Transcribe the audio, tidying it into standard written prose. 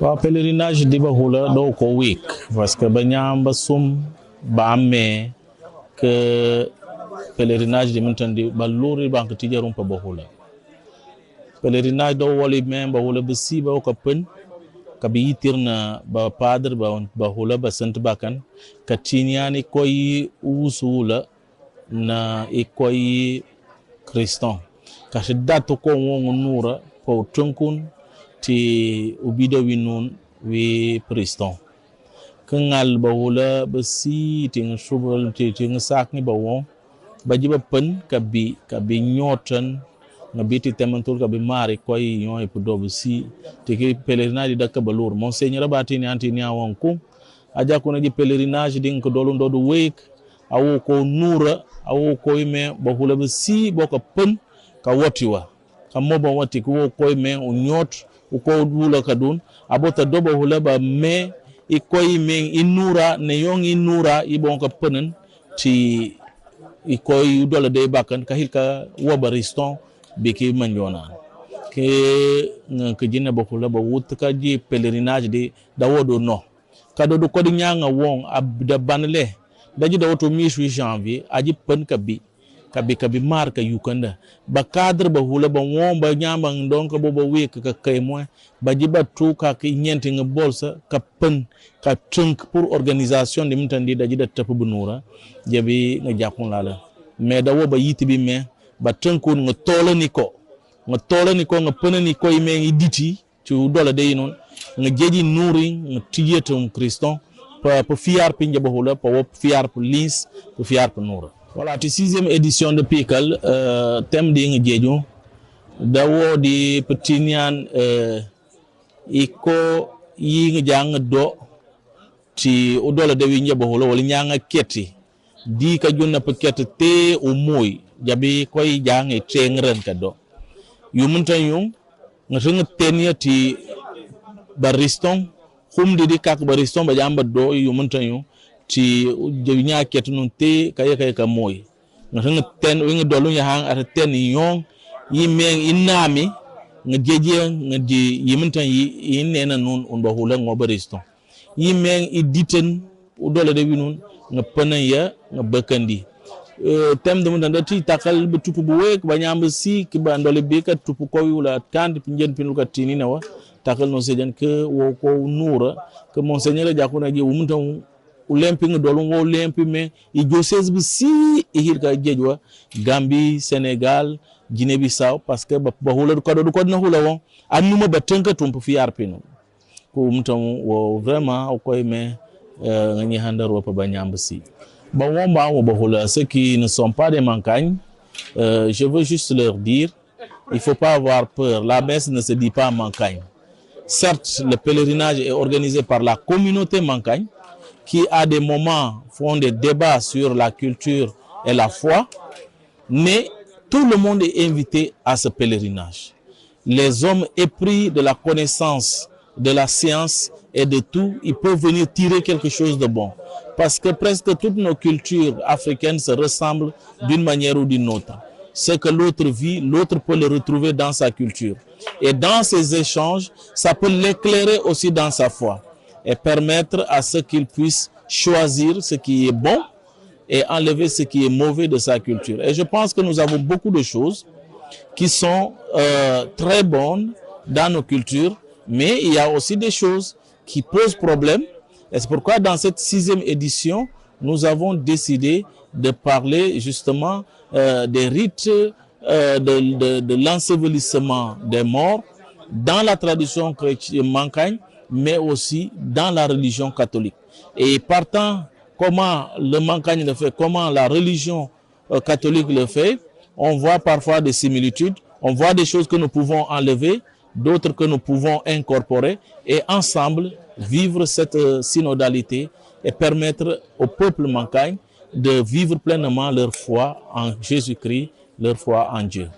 Le pèlerinage de Bahula donc au week parce que banyamba sum ba me que pèlerinage de Muntandi baluri bank tijarum pa Bahula. Pèlerinage do wali men Bahula besi ba ko pen ka bi yitirna ba padre ba Bahula ba sant bakan ka tinyani koy usula na ikoy Kriston ka shiddato ko won nura po tunkun ti ubido winun wi Kriston kangal Bahula besi ting shubal ti ting sak ni bawon ba jiba pen ka bi nyotan ngabi ti temantul ka bi mari koy yon e pudo besi ti ki pèlerinage da ka balur monseigneur bati ni anti ni awon ku aja ko na ji pèlerinage din ko dolun do week awu ko nura awu ko me Bahula besi boko pen ka wotiwa ka moba wati ko koy me o nyot ko dula kadun abota do Bahula ba me i koy me inura ne yong inura i bon ka penen ti i koy dola de bakan ka hilka wabariston biki manjona ke ke jinna Bahula ba wut ka ji pèlerinage de da wodo no ka do ko di nyanga won abda banle daji da woto 18 janvier aji pen ka bi marka yukanda ba cadre Bahula ba won ba nyamba donc bo week ka kay mo ba jiba tu ka ki nyenti nga bolsa ka pen ka trunk pour organisation de Muntandi daji da tap bu nura jabi nga japon la mais da wo ba yiti bi me ba tunkun nga tolani ko nga penani ko me ngi diti ci dola de non nga jeji nuri nga tiyetum Kriston pour fiar pinja Bahula pour fiar pour lins pour fiar pour nura. Voilà, la 6e édition de Pikal, thème de Ngedjo, dawo di petinian iko yi jang do ti odola de winya Bahula wala nyanga keti di ka junna paket te o moy jabi koy jang e tengren ka do yumunta yung ngatung tenya ti bariston khum di kak bariston ba jamba do yumunta yung ti jawinya ket nun te kay ka moy ngatung ten wi dolu ya hang at ten yong yi men inami nga jeje nga di yimunta yi nena nun on Bahula ngo bariston yi men iditen odola de winun nga penen ya nga bekandi tem de mutanda ti takal be tupu bu wek ba nyamba si ki ba ndole be ka tupu ko wala kandi pinjen pinu ka tini na wa takal no sejan ke wo ko nura ke monseigneur jakuna ji wumunta ulempi nga dolu ngo lempi me i diocèse bi si i hirka jejwa Gambie Sénégal Guinée Bissau parce que ba Bahula ko do ko na hula won annuma ba tanka tumpu fi arpinu ko mutam wo vraiment ko me ngani handar wa pa banyamba si bon womba wo Bahula ceux qui ne sont pas des mancagnes je veux juste leur dire il faut pas avoir peur, la messe ne se dit pas mancagne. Certes le pèlerinage est organisé par la communauté mancagne qui à des moments font des débats sur la culture et la foi, mais tout le monde est invité à ce pèlerinage. Les hommes épris de la connaissance, de la science et de tout, ils peuvent venir tirer quelque chose de bon. Parce que presque toutes nos cultures africaines se ressemblent d'une manière ou d'une autre. Ce que l'autre vit, l'autre peut le retrouver dans sa culture. Et dans ces échanges, ça peut l'éclairer aussi dans sa foi et permettre à ce qu'il puisse choisir ce qui est bon et enlever ce qui est mauvais de sa culture. Et je pense que nous avons beaucoup de choses qui sont très bonnes dans nos cultures, mais il y a aussi des choses qui posent problème. Et c'est pourquoi dans cette 6e édition, nous avons décidé de parler justement des rites de l'ensevelissement des morts dans la tradition chrétienne mancagne, mais aussi dans la religion catholique. Et partant comment le mancagne le fait, comment la religion catholique le fait, on voit parfois des similitudes, on voit des choses que nous pouvons enlever, d'autres que nous pouvons incorporer et ensemble vivre cette synodalité et permettre au peuple mancagne de vivre pleinement leur foi en Jésus-Christ, leur foi en Dieu.